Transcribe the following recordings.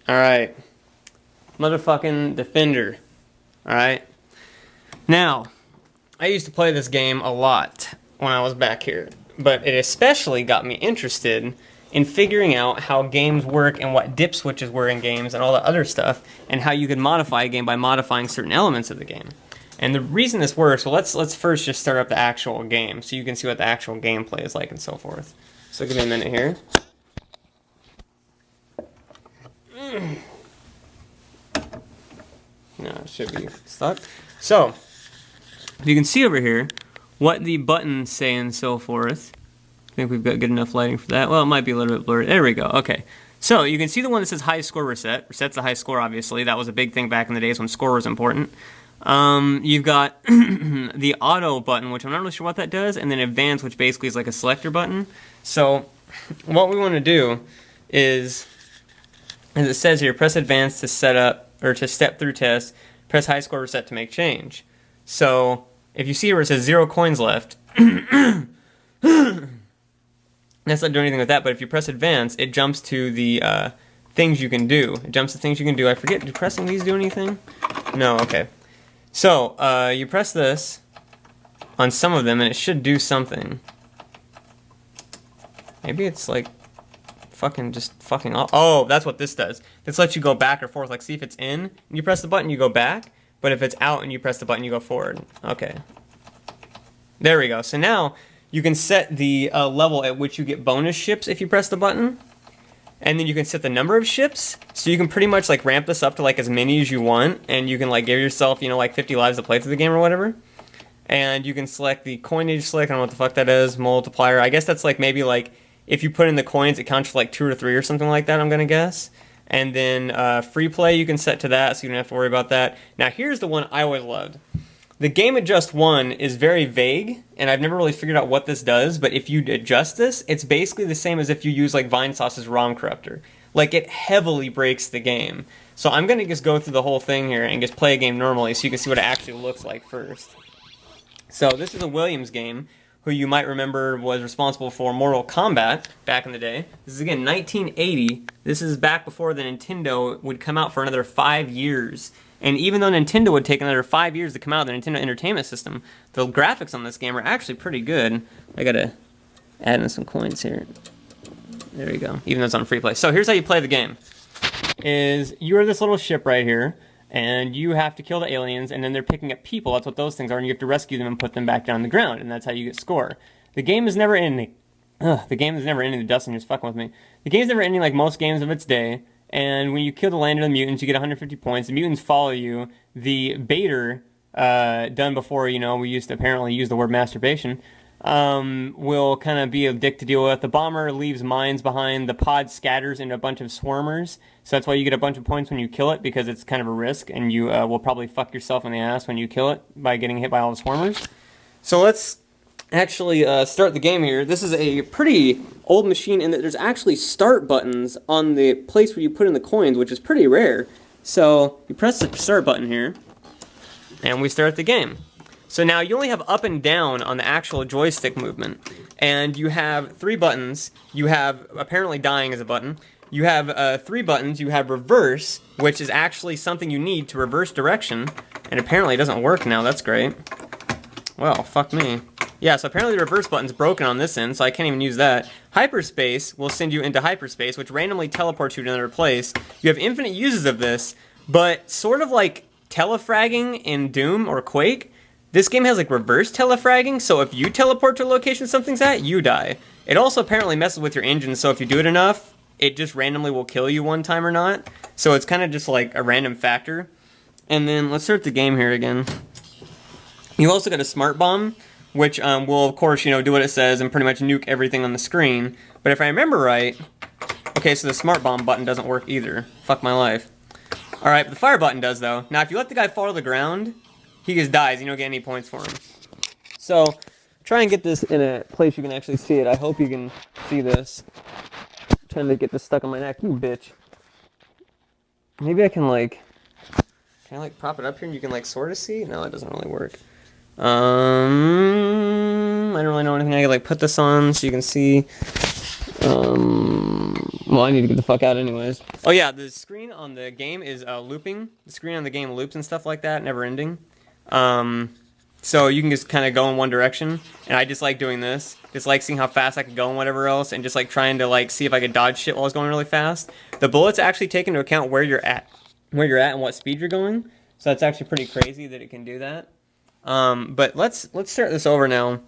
Alright. Motherfucking Defender. Alright. Now, I used to play this game a lot when I was back here, but it especially got me interested in figuring out how games work and what dip switches were in games and all that other stuff, and how you could modify a game by modifying certain elements of the game. And the reason this works, well, let's first just start up the actual game so you can see what the actual gameplay is like and so forth. So give me a minute here. No, it should be stuck. So, you can see over here what the buttons say and so forth. I think we've got good enough lighting for that. Well, it might be a little bit blurry. There we go. Okay. So, you can see the one that says high score reset. Reset's the high score, obviously. That was a big thing back in the days when score was important. You've got the auto button, which I'm not really sure what that does, and then advance, which basically is like a selector button. So, what we want to do is, as it says here, press advance to set up, or to step through test, press high score reset to make change. So, if you see where it says 0 coins left, that's not doing anything with that, but if you press advance, it jumps to the things you can do. It jumps to things you can do. I forget, do pressing these do anything? No, okay. So, you press this on some of them, and it should do something. Maybe it's like fucking off. Oh, that's what this does. This lets you go back or forth. Like, see if it's in, and you press the button, you go back. But if it's out and you press the button, you go forward. Okay. There we go. So now you can set the level at which you get bonus ships if you press the button. And then you can set the number of ships. So you can pretty much like ramp this up to like as many as you want. And you can like give yourself, you know, like 50 lives to play through the game or whatever. And you can select the coinage select. I don't know what the fuck that is. Multiplier. I guess that's like maybe like if you put in the coins, it counts for like 2 or 3 or something like that, I'm going to guess. And then free play you can set to that, so you don't have to worry about that. Now here's the one I always loved. The game adjust 1 is very vague, and I've never really figured out what this does, but if you adjust this, it's basically the same as if you use like Vinesauce's ROM corruptor. Like, it heavily breaks the game. So I'm going to just go through the whole thing here and just play a game normally so you can see what it actually looks like first. So this is a Williams game, who you might remember was responsible for Mortal Kombat back in the day. This is, again, 1980. This is back before the Nintendo would come out for another 5 years. And even though Nintendo would take another 5 years to come out, the Nintendo Entertainment System, the graphics on this game are actually pretty good. I gotta add in some coins here. There we go, even though it's on free play. So here's how you play the game. You are this little ship right here, and you have to kill the aliens, and then they're picking up people. That's what those things are, and you have to rescue them and put them back down on the ground, and that's how you get score. The game is never ending. The game is never ending. Dustin just fucking with me. The game's never ending like most games of its day, and when you kill the land of the mutants, you get 150 points. The mutants follow you. The baiter, done before, you know, we used to apparently use the word masturbation, will kind of be a dick to deal with. The bomber leaves mines behind. The pod scatters into a bunch of swarmers. So that's why you get a bunch of points when you kill it, because it's kind of a risk, and you will probably fuck yourself in the ass when you kill it by getting hit by all the swarmers. So let's actually start the game here. This is a pretty old machine in that there's actually start buttons on the place where you put in the coins, which is pretty rare. So you press the start button here, and we start the game. So now you only have up and down on the actual joystick movement, and you have 3 buttons. You have, apparently dying is a button. You have 3 buttons. You have reverse, which is actually something you need to reverse direction, and apparently it doesn't work now. That's great. Well, fuck me. Yeah, so apparently the reverse button's broken on this end, so I can't even use that. Hyperspace will send you into hyperspace, which randomly teleports you to another place. You have infinite uses of this, but sort of like telefragging in Doom or Quake, this game has like reverse telefragging, so if you teleport to a location something's at, you die. It also apparently messes with your engine, so if you do it enough, it just randomly will kill you one time or not. So it's kind of just like a random factor. And then let's start the game here again. You've also got a smart bomb, which will, of course, you know, do what it says and pretty much nuke everything on the screen. But if I remember right, okay, so the smart bomb button doesn't work either. Fuck my life. Alright, but the fire button does, though. Now, if you let the guy fall to the ground, he just dies. You don't get any points for him. So, try and get this in a place you can actually see it. I hope you can see this. I'm trying to get this stuck on my neck, you bitch. Maybe I can, like... Can I, like, prop it up here and you can, like, sort of see? No, it doesn't really work. I don't really know anything. I can, like, put this on so you can see. Well, I need to get the fuck out anyways. Oh yeah, the screen on the game is looping. The screen on the game loops and stuff like that, never ending. So you can just kind of go in one direction, and I just like doing this. Just like seeing how fast I could go and whatever else, and just like trying to like see if I could dodge shit while I was going really fast. The bullets actually take into account where you're at and what speed you're going. So that's actually pretty crazy that it can do that. But let's start this over now,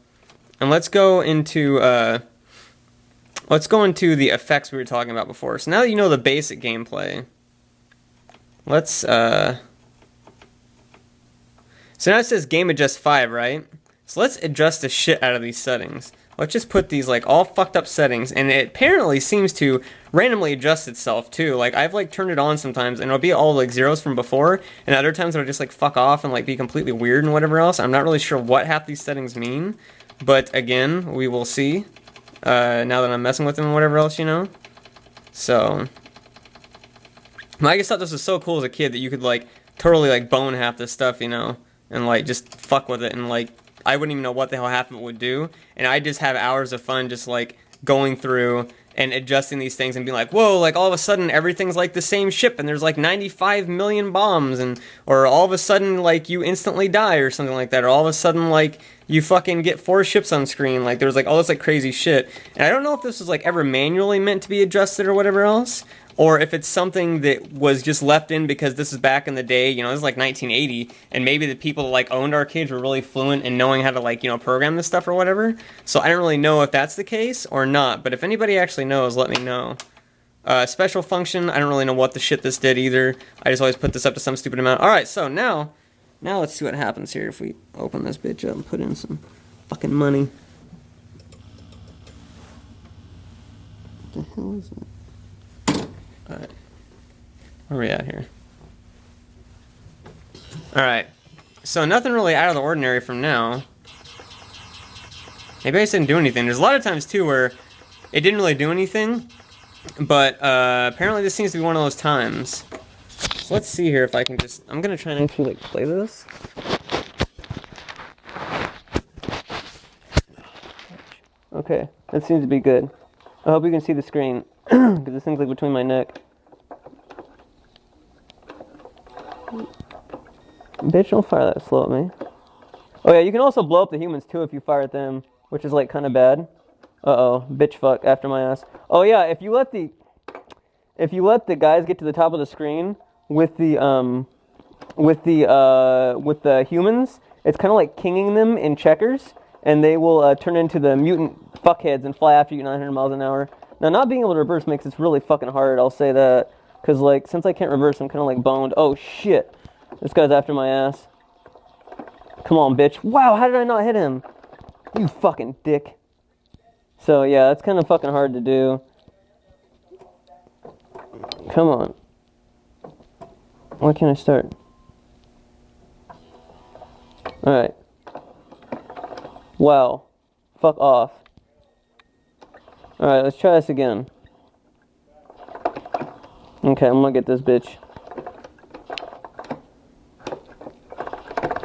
and let's go into the effects we were talking about before. So now that you know the basic gameplay, let's so now it says game adjust 5, right? So let's adjust the shit out of these settings. Let's just put these like all fucked up settings, and it apparently seems to randomly adjust itself too. Like I've like turned it on sometimes, and it'll be all like zeros from before, and other times it'll just like fuck off and like be completely weird and whatever else. I'm not really sure what half these settings mean, but again, we will see now that I'm messing with them and whatever else, you know. So I just thought this was so cool as a kid that you could like totally like bone half this stuff, you know, and like just fuck with it, and like I wouldn't even know what the hell half of it would do, and I just have hours of fun just like going through and adjusting these things and being like, whoa, like all of a sudden everything's like the same ship and there's like 95 million bombs, and or all of a sudden like you instantly die or something like that, or all of a sudden like you fucking get 4 ships on screen. Like there's like all this like crazy shit, and I don't know if this was like ever manually meant to be adjusted or whatever else, or if it's something that was just left in because this is back in the day, you know, this is like 1980, and maybe the people that like owned arcades were really fluent in knowing how to like, you know, program this stuff or whatever. So I don't really know if that's the case or not, but if anybody actually knows, let me know. Special function, I don't really know what the shit this did either. I just always put this up to some stupid amount. Alright, so now let's see what happens here if we open this bitch up and put in some fucking money. What the hell is that? Alright, where are we at here? Alright, so nothing really out of the ordinary from now. Maybe I just didn't do anything. There's a lot of times too where it didn't really do anything, but apparently this seems to be one of those times. So let's see here if I can just, I'm gonna try and actually like play this. Okay, that seems to be good. I hope you can see the screen, because this thing's like between my neck. Bitch, don't fire that slow at me. Oh yeah, you can also blow up the humans too if you fire at them, which is like kind of bad. Uh-oh, bitch fuck after my ass. Oh yeah, if you let the guys get to the top of the screen with the humans, it's kind of like kinging them in checkers, and they will turn into the mutant fuckheads and fly after you 900 miles an hour. Now, not being able to reverse makes this really fucking hard, I'll say that. Because, like, since I can't reverse, I'm kind of, like, boned. Oh, shit. This guy's after my ass. Come on, bitch. Wow, how did I not hit him? You fucking dick. So, yeah, it's kind of fucking hard to do. Come on. Why can't I start? Alright. Wow. Fuck off. Alright, let's try this again. Okay, I'm gonna get this bitch.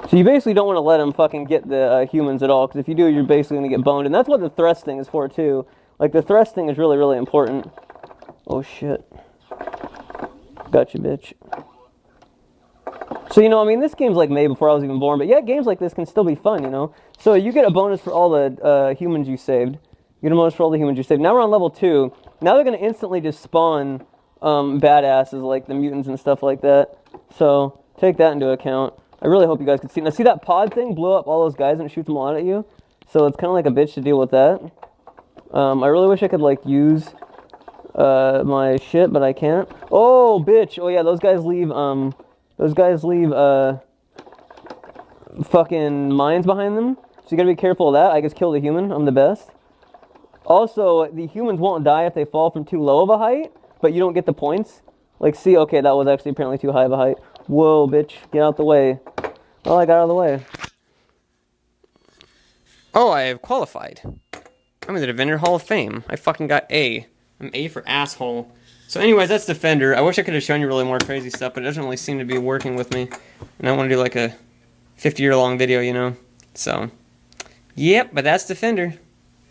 So you basically don't want to let them fucking get the humans at all, because if you do, you're basically gonna get boned. And that's what the thrust thing is for, too. Like, the thrust thing is really, really important. Oh, shit. Gotcha, bitch. So, you know, I mean, this game's like made before I was even born, but yeah, games like this can still be fun, you know? So you get a bonus for all the humans you saved. You get a bonus for all the humans you saved. Now we're on level 2. Now they're going to instantly just spawn badasses like the mutants and stuff like that. So take that into account. I really hope you guys can see. Now see that pod thing blow up all those guys and it shoots them all out at you? So it's kind of like a bitch to deal with that. I really wish I could like use my shit, but I can't. Oh, bitch. Oh yeah, those guys leave fucking mines behind them. So you gotta be careful of that. I just kill the human. I'm the best. Also, the humans won't die if they fall from too low of a height, but you don't get the points. Like, see, okay, that was actually apparently too high of a height. Whoa, bitch, get out the way. Well, I got out of the way. Oh, I have qualified. I'm in the Defender Hall of Fame. I fucking got A. I'm A for asshole. So anyways, that's Defender. I wish I could have shown you really more crazy stuff, but it doesn't really seem to be working with me. And I want to do like a 50-year-long video, you know? So, yep, but that's Defender.